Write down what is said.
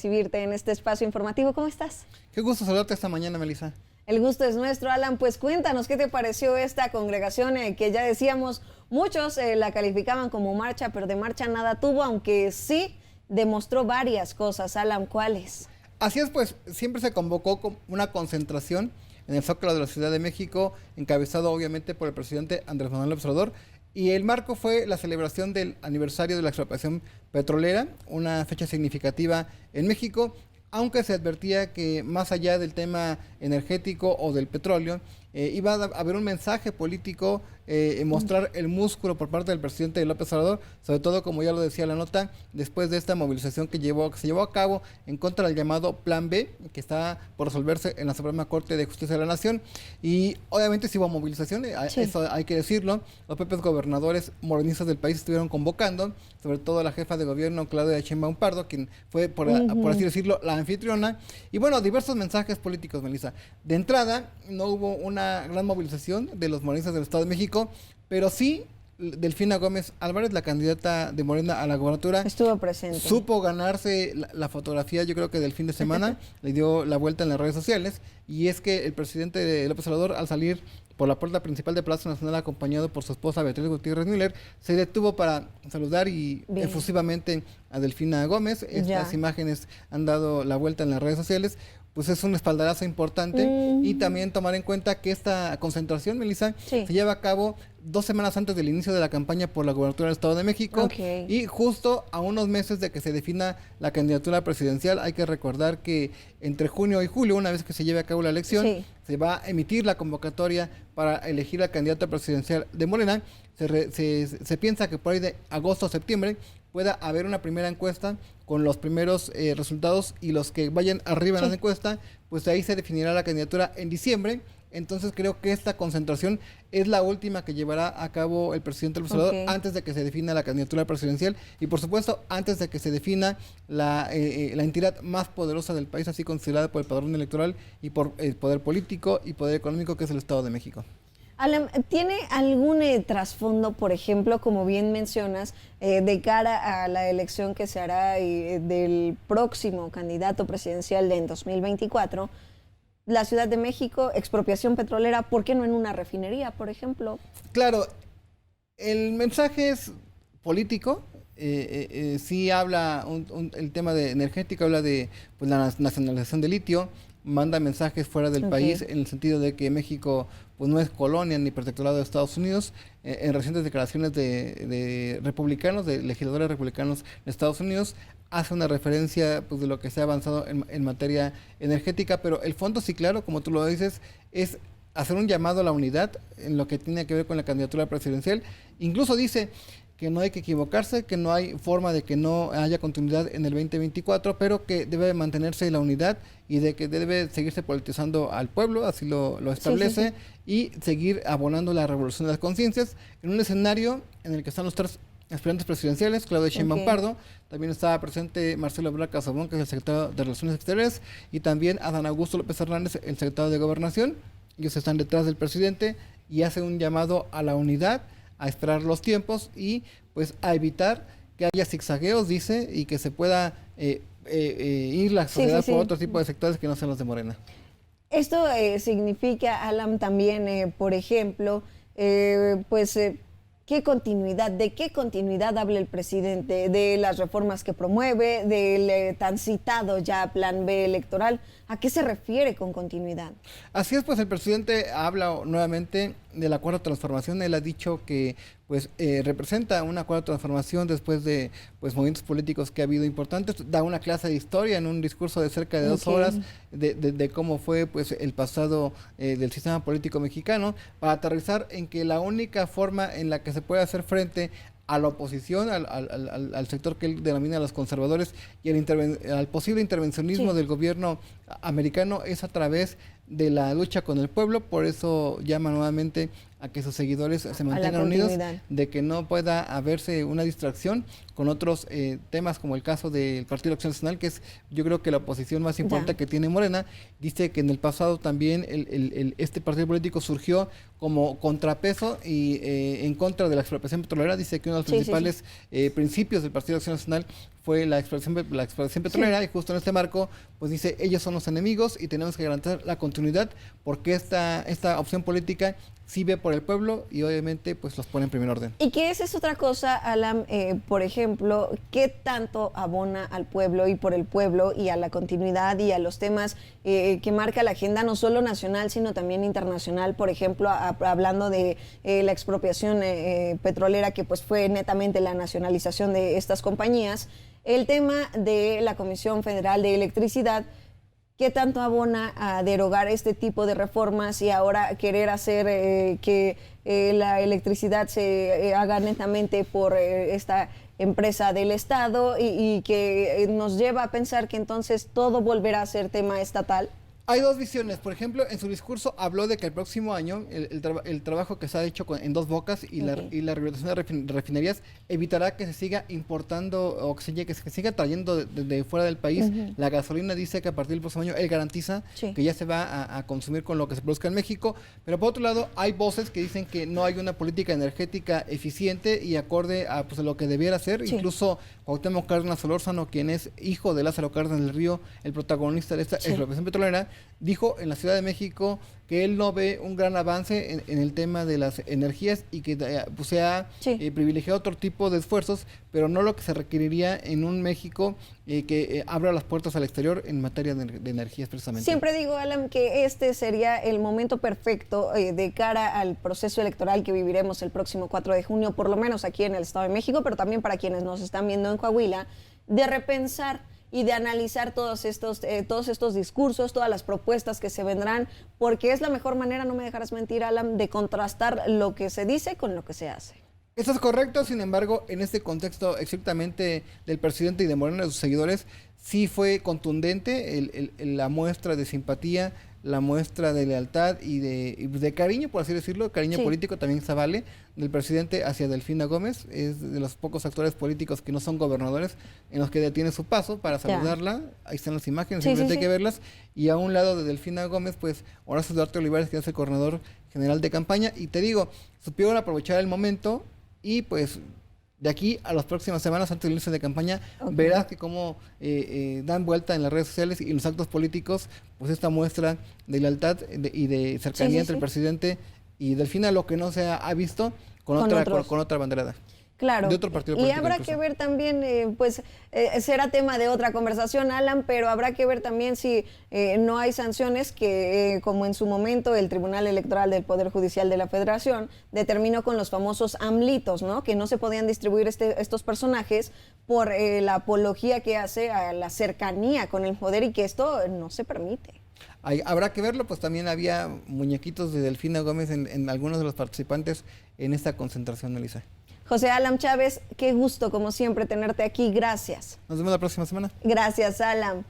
Recibirte en este espacio informativo. ¿Cómo estás? Qué gusto saludarte esta mañana, Melissa. El gusto es nuestro, Alan. Pues cuéntanos qué te pareció esta congregación que ya decíamos, muchos la calificaban como marcha, pero de marcha nada tuvo, aunque sí demostró varias cosas. Alan, ¿cuáles? Así es, pues siempre se convocó una concentración en el Zócalo de la Ciudad de México, encabezado obviamente por el presidente Andrés Manuel López Obrador. Y el marco fue la celebración del aniversario de la expropiación petrolera, una fecha significativa en México, aunque se advertía que más allá del tema energético o del petróleo, iba a haber un mensaje político, mostrar el músculo por parte del presidente López Obrador, sobre todo, como ya lo decía la nota, después de esta movilización que se llevó a cabo en contra del llamado Plan B, que está por resolverse en la Suprema Corte de Justicia de la Nación. Y obviamente sí hubo movilización, sí, eso hay que decirlo. Los propios gobernadores morenistas del país estuvieron convocando, sobre todo la jefa de gobierno Claudia Sheinbaum Pardo, quien fue, por así decirlo, la anfitriona. Y bueno, diversos mensajes políticos, Melissa. De entrada, no hubo una gran movilización de los morenistas del Estado de México, pero sí Delfina Gómez Álvarez, la candidata de Morena a la gobernatura, estuvo presente. Supo ganarse la fotografía, yo creo que del fin de semana, le dio la vuelta en las redes sociales, y es que el presidente López Obrador, al salir por la puerta principal de Palacio Nacional, acompañado por su esposa Beatriz Gutiérrez Müller, se detuvo para saludar y efusivamente a Delfina Gómez. Estas imágenes han dado la vuelta en las redes sociales. Pues es un espaldarazo importante, y también tomar en cuenta que esta concentración, Melissa, se lleva a cabo 2 semanas antes del inicio de la campaña por la gobernatura del Estado de México, y justo a unos meses de que se defina la candidatura presidencial. Hay que recordar que entre junio y julio, una vez que se lleve a cabo la elección, se va a emitir la convocatoria para elegir al candidato presidencial de Morena. Se piensa que por ahí de agosto o septiembre pueda haber una primera encuesta con los primeros resultados, y los que vayan arriba en la encuesta, pues ahí se definirá la candidatura en diciembre. Entonces creo que esta concentración es la última que llevará a cabo el presidente López Obrador antes de que se defina la candidatura presidencial, y por supuesto antes de que se defina la entidad más poderosa del país, así considerada por el padrón electoral y por el poder político y poder económico, que es el Estado de México. Alan, ¿tiene algún trasfondo, por ejemplo, como bien mencionas, de cara a la elección que se hará del próximo candidato presidencial en 2024? La Ciudad de México, expropiación petrolera, ¿por qué no en una refinería, por ejemplo? Claro, el mensaje es político. Sí habla el tema de energético, habla de pues, la nacionalización de litio, manda mensajes fuera del país, en el sentido de que México pues no es colonia ni protectorado de Estados Unidos. En recientes declaraciones de republicanos, de legisladores republicanos de Estados Unidos, hace una referencia pues de lo que se ha avanzado en materia energética, pero el fondo, sí, claro, como tú lo dices, es hacer un llamado a la unidad en lo que tiene que ver con la candidatura presidencial. Incluso dice que no hay que equivocarse, que no hay forma de que no haya continuidad en el 2024, pero que debe mantenerse la unidad y de que debe seguirse politizando al pueblo, así lo establece, y seguir abonando la revolución de las conciencias en un escenario en el que están los 3 aspirantes presidenciales. Claudia Sheinbaum Pardo, también estaba presente Marcelo Ebrard Casaubon, que es el secretario de Relaciones Exteriores, y también Adán Augusto López Hernández, el secretario de Gobernación. Ellos están detrás del presidente y hacen un llamado a la unidad, a esperar los tiempos y pues a evitar que haya zigzagueos, dice, y que se pueda ir la sociedad por otro tipo de sectores que no sean los de Morena. Esto significa, Alan, también, por ejemplo, ¿de qué continuidad habla el presidente? ¿De las reformas que promueve? ¿Del tan citado ya Plan B electoral? ¿A qué se refiere con continuidad? Así es, pues el presidente habla nuevamente de la cuarta transformación. Él ha dicho que pues representa una cuarta transformación después de pues movimientos políticos que ha habido importantes. Da una clase de historia en un discurso de cerca de 2 horas de cómo fue pues el pasado del sistema político mexicano, para aterrizar en que la única forma en la que se puede hacer frente a la oposición, al sector que él denomina los conservadores, y al posible intervencionismo del gobierno americano, es a través de la lucha con el pueblo. Por eso llama nuevamente a que sus seguidores se mantengan unidos, de que no pueda haberse una distracción con otros temas, como el caso del Partido Acción Nacional, que es, yo creo, que la oposición más importante que tiene Morena. Dice que en el pasado también este partido político surgió como contrapeso y en contra de la expropiación petrolera. Dice que uno de los principales principios del Partido Acción Nacional fue la explotación petrolera, y justo en este marco, pues dice, ellos son los enemigos y tenemos que garantizar la continuidad porque esta opción política sí ve por el pueblo y obviamente pues los pone en primer orden. Y que esa es otra cosa, Alan, por ejemplo, ¿qué tanto abona al pueblo y por el pueblo y a la continuidad y a los temas que marca la agenda no solo nacional sino también internacional? Por ejemplo, hablando de la expropiación petrolera, que pues fue netamente la nacionalización de estas compañías, el tema de la Comisión Federal de Electricidad. ¿Qué tanto abona a derogar este tipo de reformas y ahora querer hacer que la electricidad se haga netamente por esta empresa del Estado y que nos lleva a pensar que entonces todo volverá a ser tema estatal? Hay dos visiones. Por ejemplo, en su discurso habló de que el próximo año el trabajo que se ha hecho en Dos Bocas y la rehabilitación de refinerías evitará que se siga importando o que se siga trayendo de fuera del país. La gasolina, dice que a partir del próximo año él garantiza que ya se va a consumir con lo que se produzca en México. Pero por otro lado, hay voces que dicen que no hay una política energética eficiente y acorde a, pues, a lo que debiera ser. Incluso Cuauhtémoc Cárdenas Solórzano, quien es hijo de Lázaro Cárdenas del Río, el protagonista de esta explotación petrolera, dijo en la Ciudad de México que él no ve un gran avance en el tema de las energías y que pues, se ha privilegiado otro tipo de esfuerzos, pero no lo que se requeriría en un México que abra las puertas al exterior en materia de energías precisamente. Siempre digo, Alan, que este sería el momento perfecto de cara al proceso electoral que viviremos el próximo 4 de junio, por lo menos aquí en el Estado de México, pero también para quienes nos están viendo en Coahuila, de repensar y de analizar todos estos discursos, todas las propuestas que se vendrán, porque es la mejor manera, no me dejarás mentir, Alan, de contrastar lo que se dice con lo que se hace. Eso es correcto, sin embargo, en este contexto estrictamente del presidente y de Morena y de sus seguidores, sí fue contundente la muestra de simpatía, la muestra de lealtad y de cariño, por así decirlo, cariño político también se vale, del presidente hacia Delfina Gómez. Es de los pocos actores políticos que no son gobernadores en los que detiene su paso para saludarla. Ahí están las imágenes, simplemente hay que verlas. Y a un lado de Delfina Gómez, pues Horacio Duarte Olivares, que es el coordinador general de campaña. Y te digo, supieron aprovechar el momento y pues de aquí a las próximas semanas, antes del inicio de campaña, verás que cómo dan vuelta en las redes sociales y en los actos políticos, pues esta muestra de lealtad y de cercanía entre el presidente y Delfina, lo que no se ha visto con otra banderada. Claro, de otro partido político, y habrá que ver también, será tema de otra conversación, Alan, pero habrá que ver también si no hay sanciones que, como en su momento el Tribunal Electoral del Poder Judicial de la Federación determinó con los famosos AMLitos, ¿no? Que no se podían distribuir estos personajes por la apología que hace a la cercanía con el poder y que esto no se permite. Habrá que verlo, pues también había muñequitos de Delfina Gómez en algunos de los participantes en esta concentración, Elisa. José Alan Chávez, qué gusto como siempre tenerte aquí, gracias. Nos vemos la próxima semana. Gracias, Alan.